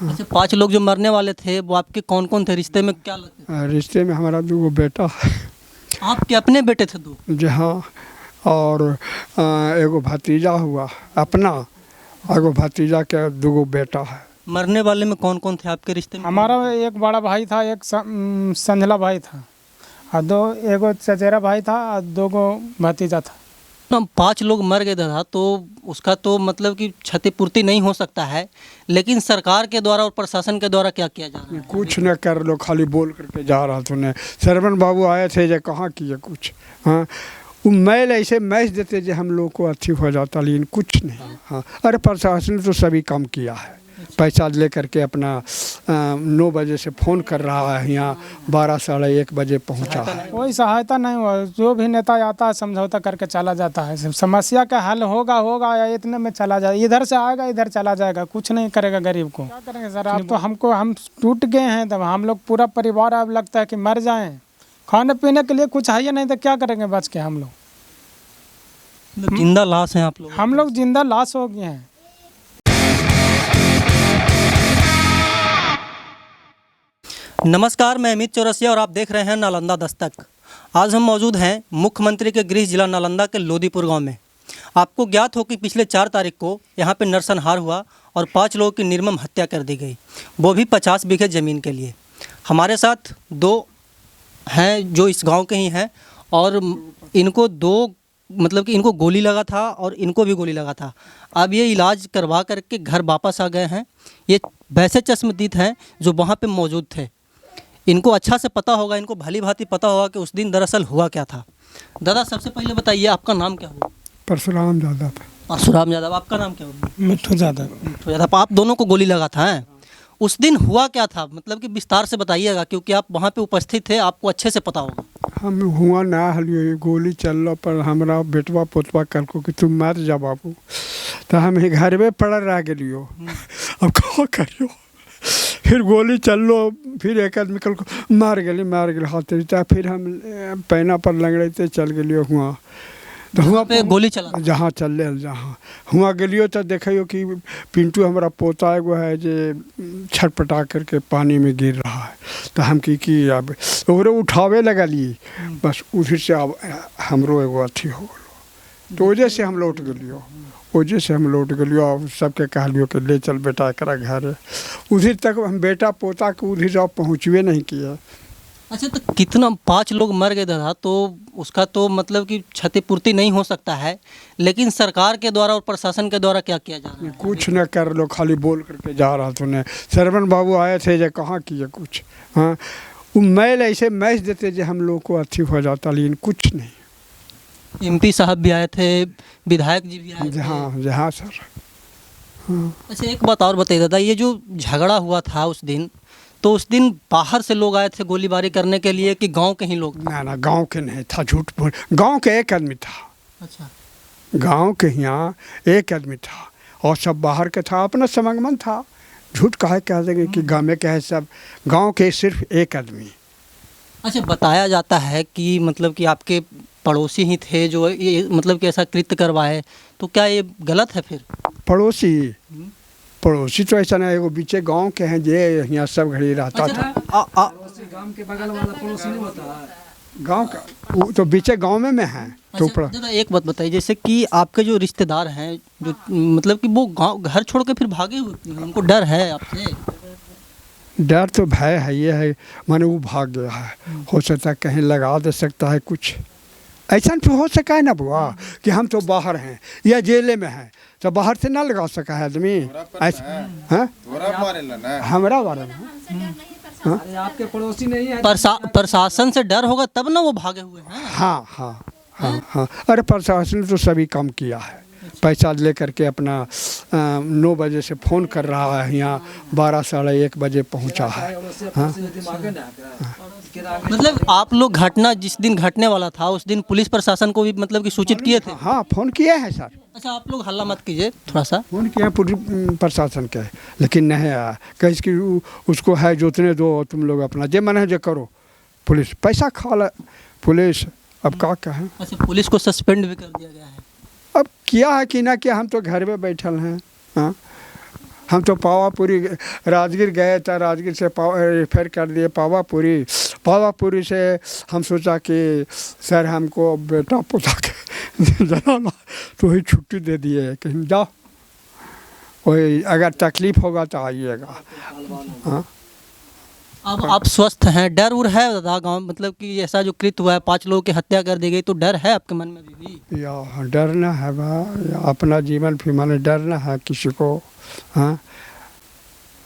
अच्छा, 5 लोग जो मरने वाले थे वो आपके कौन कौन थे, रिश्ते में क्या लगते थे? रिश्ते में हमारा 2 बेटा है। आपके अपने बेटे थे 2? जी हाँ। और एगो भतीजा हुआ अपना, एगो भतीजा के 2 बेटा है। मरने वाले में कौन कौन थे आपके रिश्ते में? हमारा एक बड़ा भाई था, एक संझला भाई था, और 2 एगो चचेरा भाई था, और 2 गो भतीजा था। ना 5 लोग मर गए दादा, तो उसका तो मतलब कि क्षतिपूर्ति नहीं हो सकता है, लेकिन सरकार के द्वारा और प्रशासन के द्वारा क्या किया जा रहा है? कुछ न कर लो, खाली बोल करके जा रहा था उन्हें। सरवन बाबू आए थे जो कहाँ किए कुछ। हाँ, वो मैल ऐसे मैच देते जो हम लोग को अच्छी हो जाता, लेकिन कुछ नहीं। हाँ, अरे प्रशासन ने तो सभी काम किया है। पैसा ले करके अपना 9 बजे से फ़ोन कर रहा है, यहाँ 12 साढ़े 1 बजे पहुँचा है। कोई सहायता नहीं हुआ। जो भी नेता आता है समझौता करके चला जाता है। समस्या का हल होगा या इतने में चला जाए, इधर से आएगा इधर चला जाएगा, कुछ नहीं करेगा गरीब को। क्या करेंगे सर, अब तो हम टूट गए हैं, तब हम लोग पूरा परिवार अब लगता है कि मर जाएं। खाने पीने के लिए कुछ है ही नहीं, तो क्या करेंगे बच के हम लोग? मतलब जिंदा लाश हैं आप लोग? हम लोग जिंदा लाश हो गए हैं। नमस्कार, मैं अमित चौरसिया और आप देख रहे हैं नालंदा दस्तक। आज हम मौजूद हैं मुख्यमंत्री के गृह जिला नालंदा के लोदीपुर गांव में। आपको ज्ञात हो कि पिछले 4 तारीख को यहां पे नरसंहार हुआ और 5 लोगों की निर्मम हत्या कर दी गई, वो भी 50 बीघे ज़मीन के लिए। हमारे साथ 2 हैं जो इस गांव के ही हैं, और इनको 2 मतलब कि इनको गोली लगा था और इनको भी गोली लगा था। अब ये इलाज करवा करके घर वापस आ गए हैं। ये वैसे चश्मदीद हैं जो वहाँ पे मौजूद थे। इनको अच्छा से पता होगा, इनको भली भांति पता होगा कि उस दिन दरअसल हुआ क्या था। दादा, सबसे पहले बताइए आपका नाम क्या हुआ? परशुराम यादव। परशुराम यादव। आपका नाम क्या हुआ? मिट्टू ज़्यादा। तो यादव, आप दोनों को गोली लगा था हैं? उस दिन हुआ क्या था, मतलब कि विस्तार से बताइएगा, क्योंकि आप वहाँ पे उपस्थित थे, आपको अच्छे से पता होगा। हम हुआ ना हलियो, गोली चल पर हमारा बेटवा पोतवा कल को कि तुम मर जा बाबू, तो हम घर में पड़ रह गलियो। अब क्या करियो, फिर गोली चल लो, फिर एक आदमी कल को मार गली हाथ रिता, फिर हम पैना पर लंगड़ते चल गलियो हुआ। तो हुआ पे गोली चला जहाँ चल जहाँ हुआ गलियो तो देखियो कि पिंटू हमारा पोता एगो है जे छटपटा करके पानी में गिर रहा है। तो हम की अब ओकरे उठावे लगलिए, बस उसी से अब हमरो एगो अथी हो गलो। तो वजह से हम लौट गलियो, और सबके कहलियो कि ले चल बेटा एकरा घर। उधर तक हम बेटा पोता के उधर जब पहुँचवे नहीं किया। अच्छा, तो कितना 5 लोग मर गए दादा, तो उसका तो मतलब कि क्षतिपूर्ति नहीं हो सकता है, लेकिन सरकार के द्वारा और प्रशासन के द्वारा क्या किया जा रहा है? कुछ न कर लो, खाली बोल करके जा रहा था उन्हें। सरवन बाबू आए थे जो कहाँ किए कुछ। हाँ, वो मैल ऐसे मैच देते जो हम लोग को अच्छी हो जाता, लेकिन कुछ नहीं। MP साहब भी आए थे, विधायक जी भी आए थे। हाँ सर। हाँ। अच्छा, एक बात और बताइए दादा, ये जो झगड़ा हुआ था उस दिन, तो उस दिन बाहर से लोग आए थे गोलीबारी करने के लिए कि गांव के ही लोग? ना गांव के नहीं था, झूठ बोल। गांव के एक आदमी था। अच्छा, गांव के यहाँ एक आदमी था और सब बाहर के था, अपना समागमन था। झूठ कहे कह देंगे कि गाँव में क्या है, सब गांव के सिर्फ एक आदमी। अच्छा, बताया जाता है कि मतलब कि आपके पड़ोसी ही थे जो ये मतलब कि ऐसा कृत्य करवाए, तो क्या ये गलत है फिर? पड़ोसी तो ऐसा नहीं, वो बीचे गांव के हैं जे यहाँ सब घड़ी रहता था। गांव के बगल वाला पड़ोसी नहीं होता है, गांव का वो तो बीचे गांव में है। तो अच्छा दादा, एक बात बताइए, जैसे कि आपके जो रिश्तेदार हैं जो मतलब कि वो गांव घर छोड़ के फिर भागे हुए थे, उनको डर है आपसे? डर तो भय है, ये है माने वो भाग गया है। हो सकता है कहीं लगा दे सकता है कुछ, ऐसा तो हो सका है ना बुआ कि हम तो बाहर हैं या जेले में हैं, तो बाहर से ना लगा सका है आदमी ऐसा। हाँ, हमारा बारे में अरे आपके पड़ोसी नहीं है। प्रशासन से डर होगा तब ना वो भागे हुए हैं। हाँ। अरे प्रशासन ने तो सभी काम किया है। पैसा ले करके अपना 9 बजे से फ़ोन कर रहा है, यहाँ 12 साढ़े 1 बजे पहुँचा है। हाँ? मतलब आप लोग घटना जिस दिन घटने वाला था उस दिन पुलिस प्रशासन को भी मतलब कि सूचित किए थे? हाँ, फ़ोन किया है सर। अच्छा, आप लोग हल्ला मत कीजिए थोड़ा सा। फ़ोन किया पुलिस प्रशासन के, लेकिन नहीं आया। कहीं कि उसको है जोतने दो, तुम लोग अपना जे मन है जो करो। पुलिस पैसा खा ला पुलिस, अब क्या कहें। अच्छा, पुलिस को सस्पेंड भी कर दिया गया है? अब किया है कि ना किया, हम तो घर में बैठल हैं। हाँ, हम तो पावापुरी राजगीर गए थे, राजगीर से रेफर कर दिए पावापुरी। पावापुरी से हम सोचा कि सर हमको बेटा पोता के जनाना, तो वही छुट्टी दे दिए कि जाओ, कोई अगर तकलीफ़ होगा तो आइएगा। हाँ, अब आप स्वस्थ हैं, डर उर है दादा गाँव, मतलब कि ऐसा जो कृत्य हुआ है 5 लोगों की हत्या कर दी गई, तो डर है आपके मन में अभी भी? या डरना है बा, या अपना जीवन फिर माने डरना है किसी को। हाँ,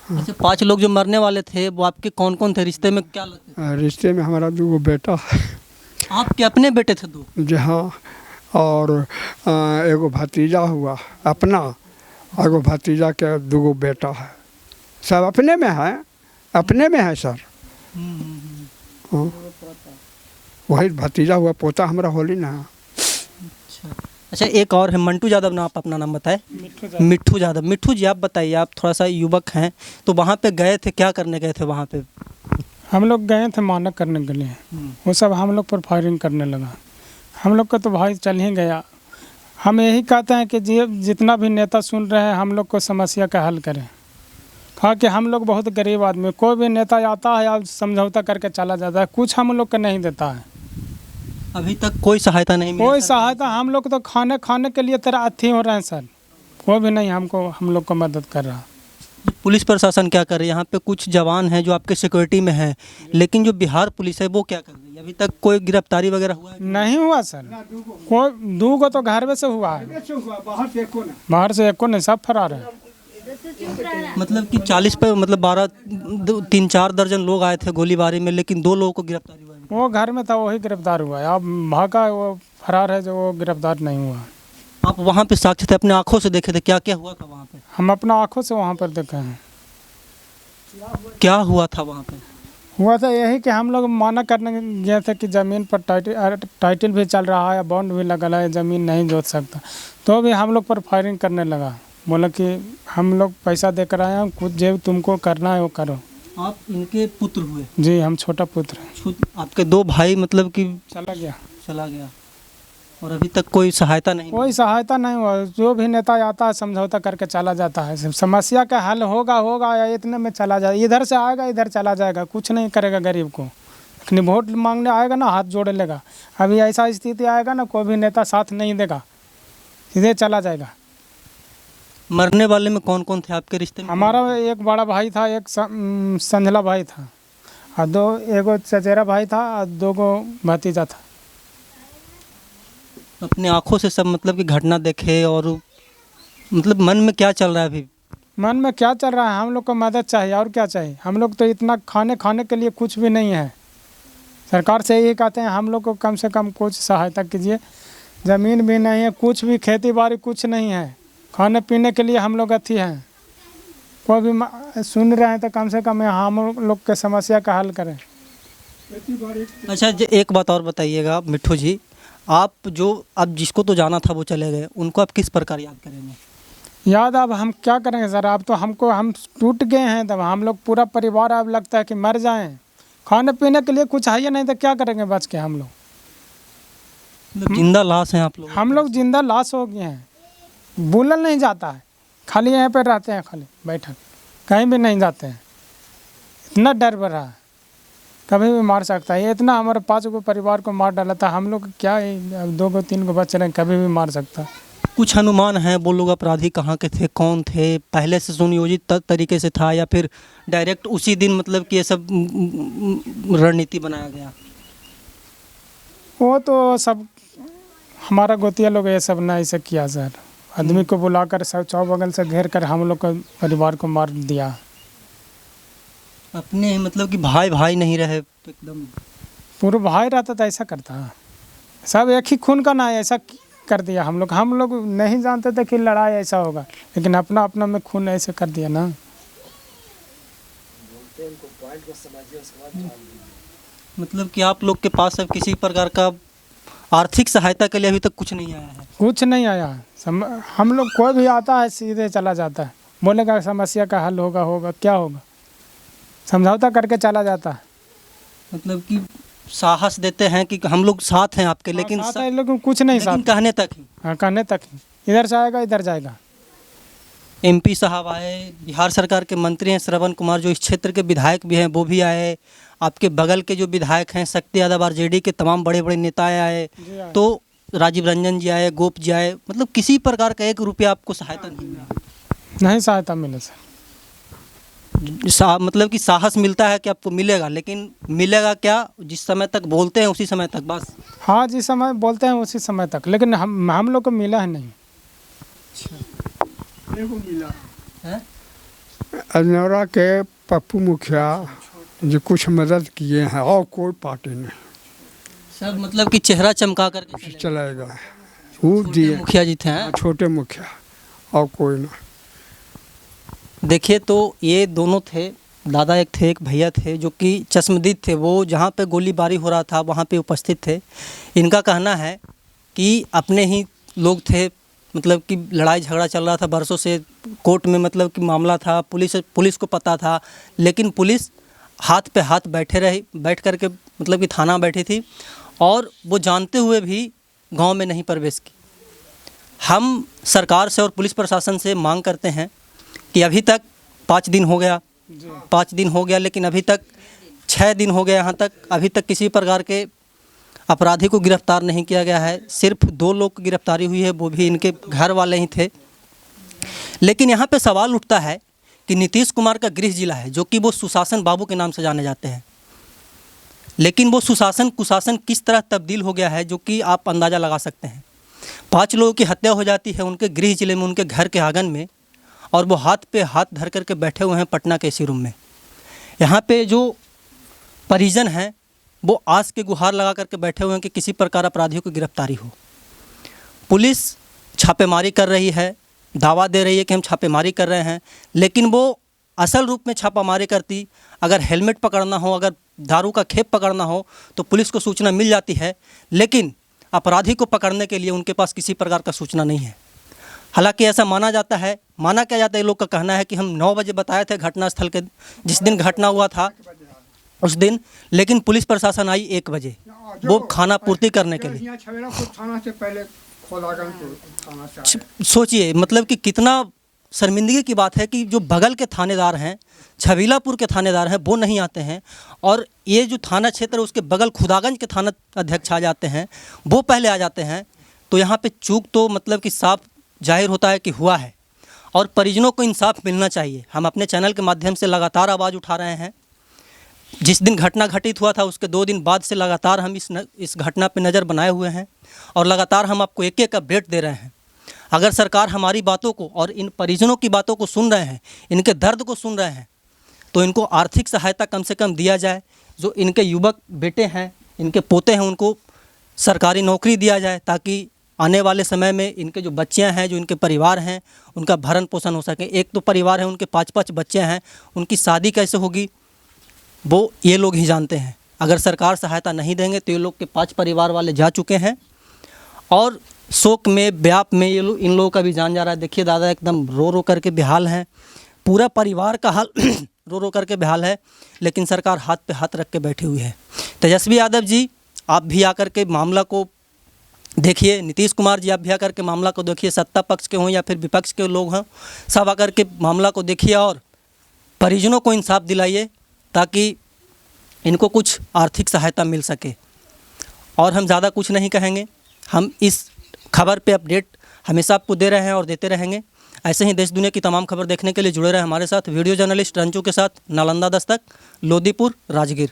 अच्छा, 5 लोग जो मरने वाले थे वो आपके कौन कौन थे, रिश्ते में क्या लगते रिश्ते में हमारा 2 बेटा है। थे? आपके अपने बेटे थे 2? जी हाँ, और एगो भतीजा हुआ अपना, एगो भतीजा के 2 बेटा है, सब अपने में है, अपने में है सर। हाँ, वही भतीजा हुआ, पोता हमारा होली ना। अच्छा, एक और है मंटू यादव, ना आप अपना नाम बताएं। मिट्ठू यादव। मिट्ठू जी, आप बताइए, आप थोड़ा सा युवक हैं, तो वहाँ पे गए थे, क्या करने गए थे वहाँ पे? हम लोग गए थे मानक करने के लिए, वो सब हम लोग पर फायरिंग करने लगा। हम लोग का तो भाई चल ही गया। हम यही कहते हैं कि जितना भी नेता सुन रहे हैं हम लोग को समस्या का हल करें। कहा कि हम लोग बहुत गरीब आदमी, कोई भी नेता आता है या समझौता करके चला जाता है, कुछ हम लोग का नहीं देता है। अभी तक कोई सहायता नहीं मिली? कोई सहायता, हम लोग तो खाने के लिए तरह अथी हो रहे हैं सर, कोई भी नहीं हम लोग को मदद कर रहा। पुलिस प्रशासन क्या कर रही है? यहाँ पे कुछ जवान हैं जो आपके सिक्योरिटी में हैं, लेकिन जो बिहार पुलिस है वो क्या कर रही है? अभी तक कोई गिरफ्तारी वगैरह हुआ है? नहीं हुआ सर, कोई 2 को तो घर में से हुआ है, बाहर से एको नहीं, सब फरार है। मतलब कि 40 पे, मतलब 3-4 दर्जन लोग आए थे गोलीबारी में, लेकिन 2 लोगों को गिरफ्तारी हुआ है। वो घर में था, वही गिरफ्तार हुआ है। अब भागा, वो फरार है, जो वो गिरफ्तार नहीं हुआ। आप वहाँ पे साक्षी थे, अपने आंखों से देखे थे, क्या क्या हुआ था वहाँ पे? हम अपना आंखों से वहाँ पर देखे हैं। क्या हुआ था वहाँ पे? हुआ था यही कि हम लोग माना करने गए थे कि ज़मीन पर टाइटल भी चल रहा है, बॉन्ड भी लगल है, ज़मीन नहीं जोत सकता, तो भी हम लोग पर फायरिंग करने लगा। बोला कि हम लोग पैसा देकर आए हैं, कुछ जो तुमको करना है वो करो। आप इनके पुत्र हुए? जी, हम छोटा पुत्र हैं। आपके 2 भाई मतलब कि चला गया, और अभी तक कोई सहायता नहीं? कोई सहायता नहीं हुआ। जो भी नेता आता है समझौता करके चला जाता है। समस्या का हल होगा या इतने में चला जाए, इधर से आएगा इधर चला जाएगा, कुछ नहीं करेगा गरीब को। लेकिन वोट मांगने आएगा ना, हाथ जोड़ लेगा। अभी ऐसा स्थिति आएगा ना, कोई भी नेता साथ नहीं देगा, सीधे चला जाएगा। मरने वाले में कौन कौन थे आपके रिश्ते में? हमारा एक बड़ा भाई था, एक संझला भाई था, और एगो चचेरा भाई था, और 2 गो भतीजा था। अपने आंखों से सब मतलब कि घटना देखे, और मतलब मन में क्या चल रहा है अभी? मन में क्या चल रहा है, हम लोग को मदद चाहिए, और क्या चाहिए। हम लोग तो इतना खाने के लिए कुछ भी नहीं है। सरकार से यही कहते हैं हम लोग को कम से कम कुछ सहायता कीजिए। ज़मीन भी नहीं है, कुछ भी खेती बाड़ी कुछ नहीं है, खाने पीने के लिए हम लोग अथी हैं। कोई भी सुन रहे हैं तो कम से कम हम लोग के समस्या का हल करें। अच्छा, एक बात और बताइएगा मिट्ठू जी, आप जिसको तो जाना था वो चले गए, उनको आप किस प्रकार याद करेंगे? याद अब हम क्या करेंगे सर, अब तो हम टूट गए हैं। तब हम लोग पूरा परिवार अब लगता है कि मर जाएं। खाने पीने के लिए कुछ है ही नहीं, तो क्या करेंगे बच के हम लोग? मतलब जिंदा लाश हैं आप लोग? हम लोग जिंदा लाश हो गए हैं, बोलल नहीं जाता है, खाली यहाँ पर रहते हैं, खाली बैठक, कहीं भी नहीं जाते हैं। इतना डर बढ़ रहा है, कभी भी मार सकता है। इतना हमारे 5 गो परिवार को मार डाला था, हम लोग क्या 2 गो 3 गो बच्चे रहे, कभी भी मार सकता है। कुछ अनुमान है वो लोग अपराधी कहाँ के थे, कौन थे? पहले से सुनियोजित तरीके से था, या फिर डायरेक्ट उसी दिन मतलब कि ये सब रणनीति बनाया गया? वो तो सब हमारा गोतिया लोग ये सब ना ऐसे किया सर। आदमी को बुलाकर सब चौबगल से घेर कर हम लोग को परिवार को मार दिया। अपने मतलब कि भाई नहीं रहे एकदम? पूरा भाई रहता तो ऐसा करता, सब एक ही खून का ना है, ऐसा कर दिया। हम लोग नहीं जानते थे कि लड़ाई ऐसा होगा, लेकिन अपना में खून ऐसे कर दिया ना। मतलब कि आप लोग के पास अब किसी प्रकार का आर्थिक सहायता के लिए अभी तक कुछ नहीं आया है? कुछ नहीं आया। हम लोग कोई भी आता है सीधे चला जाता है, बोलेगा समस्या का हल होगा, क्या होगा, समझौता करके चला जाता है। मतलब कि साहस देते हैं कि हम लोग साथ हैं आपके, लेकिन कुछ नहीं, लेकिन कहने तक ही? हाँ, कहने तक ही। इधर से आएगा इधर जाएगा। एमपी साहब आए, बिहार सरकार के मंत्री हैं श्रवण कुमार, जो इस क्षेत्र के विधायक भी हैं वो भी आए, आपके बगल के जो विधायक हैं शक्ति यादव आरजेडी के तमाम बड़े बड़े नेता आए, जी आए। तो राजीव रंजन जी आए, गोप जी आए, मतलब किसी प्रकार का 1 रुपया आपको सहायता नहीं मिला। नहीं सहायता मिले सर। मतलब कि साहस मिलता है कि आपको मिलेगा, लेकिन मिलेगा क्या, जिस समय तक बोलते हैं उसी समय तक बस। हाँ, जिस समय बोलते हैं उसी समय तक, लेकिन हम लोग को मिला है नहीं। मिला हैं? अजनौरा के पप्पू मुखिया जो कुछ मदद किए हैं, और कोई पार्टी नहीं सब मतलब कि चेहरा चमका करके चले गए। चलाएगा। वो छोटे दिए मुखिया जी थे हैं? छोटे मुखिया, और कोई ना। देखिए, तो ये दोनों थे, दादा एक थे, एक भैया थे, जो कि चश्मदीद थे। वो जहाँ पे गोलीबारी हो रहा था वहाँ पे उपस्थित थे। इनका कहना है कि अपने ही लोग थे, मतलब कि लड़ाई झगड़ा चल रहा था बरसों से, कोर्ट में मतलब कि मामला था, पुलिस को पता था, लेकिन पुलिस हाथ पे हाथ बैठ कर के मतलब कि थाना बैठी थी, और वो जानते हुए भी गांव में नहीं प्रवेश की। हम सरकार से और पुलिस प्रशासन से मांग करते हैं कि अभी तक 5 दिन हो गया, 5 दिन हो गया, लेकिन अभी तक 6 दिन हो गया, यहाँ तक अभी तक किसी प्रकार के अपराधी को गिरफ्तार नहीं किया गया है। सिर्फ 2 लोग की गिरफ्तारी हुई है, वो भी इनके घर वाले ही थे। लेकिन यहाँ पे सवाल उठता है कि नीतीश कुमार का गृह जिला है, जो कि वो सुशासन बाबू के नाम से जाने जाते हैं, लेकिन वो सुशासन कुशासन किस तरह तब्दील हो गया है, जो कि आप अंदाज़ा लगा सकते हैं। 5 लोगों की हत्या हो जाती है उनके गृह जिले में, उनके घर के आंगन में, और वो हाथ पे हाथ धर करके बैठे हुए हैं पटना के इसी रूम में। यहाँ पे जो परिजन हैं वो आस के गुहार लगा करके बैठे हुए हैं कि किसी प्रकार अपराधियों की गिरफ्तारी हो। पुलिस छापेमारी कर रही है, दावा दे रही है कि हम छापेमारी कर रहे हैं, लेकिन वो असल रूप में छापामारी करती, अगर हेलमेट पकड़ना हो, अगर दारू का खेप पकड़ना हो, तो पुलिस को सूचना मिल जाती है, लेकिन अपराधी को पकड़ने के लिए उनके पास किसी प्रकार का सूचना नहीं है। हालांकि ऐसा माना जाता है, माना क्या जाता है, ये लोग का कहना है कि हम 9 बजे बताए थे घटनास्थल के, जिस दिन घटना हुआ था उस दिन, लेकिन पुलिस प्रशासन आई 1 बजे, वो खाना पूर्ति करने के लिए। थाना से पहले सोचिए, मतलब कि कितना शर्मिंदगी की बात है कि जो बगल के थानेदार हैं, छबीलापुर के थानेदार हैं, वो नहीं आते हैं, और ये जो थाना क्षेत्र है उसके बगल खुदागंज के थाना अध्यक्ष आ जाते हैं, वो पहले आ जाते हैं। तो यहाँ पे चूक तो मतलब कि साफ जाहिर होता है कि हुआ है, और परिजनों को इंसाफ मिलना चाहिए। हम अपने चैनल के माध्यम से लगातार आवाज़ उठा रहे हैं। जिस दिन घटना घटित हुआ था उसके 2 दिन बाद से लगातार हम इस घटना पर नज़र बनाए हुए हैं, और लगातार हम आपको एक अपडेट दे रहे हैं। अगर सरकार हमारी बातों को और इन परिजनों की बातों को सुन रहे हैं, इनके दर्द को सुन रहे हैं, तो इनको आर्थिक सहायता कम से कम दिया जाए। जो इनके युवक बेटे हैं, इनके पोते हैं, उनको सरकारी नौकरी दिया जाए, ताकि आने वाले समय में इनके जो बच्चियां हैं, जो इनके परिवार हैं, उनका भरण पोषण हो सके। एक तो परिवार है, उनके 5-5 बच्चे हैं, उनकी शादी कैसे होगी वो ये लोग ही जानते हैं। अगर सरकार सहायता नहीं देंगे तो ये लोग के 5 परिवार वाले जा चुके हैं, और शोक में, व्याप में इन लोगों का भी जान जा रहा है। देखिए, दादा एकदम रो रो करके बेहाल हैं, पूरा परिवार का हाल रो रो करके बेहाल है, लेकिन सरकार हाथ पे हाथ रख के बैठी हुई है। तेजस्वी यादव जी, आप भी आकर के मामला को देखिए। नीतीश कुमार जी, आप भी आकर के मामला को देखिए। सत्ता पक्ष के हों या फिर विपक्ष के लोग हों, सब आकर के मामला को देखिए और परिजनों को इंसाफ दिलाइए, ताकि इनको कुछ आर्थिक सहायता मिल सके। और हम ज़्यादा कुछ नहीं कहेंगे, हम इस खबर पे अपडेट हमेशा आपको दे रहे हैं और देते रहेंगे। ऐसे ही देश दुनिया की तमाम खबर देखने के लिए जुड़े रहे हमारे साथ। वीडियो जर्नलिस्ट रंजू के साथ, नालंदा दस्तक, लोदीपुर, राजगीर।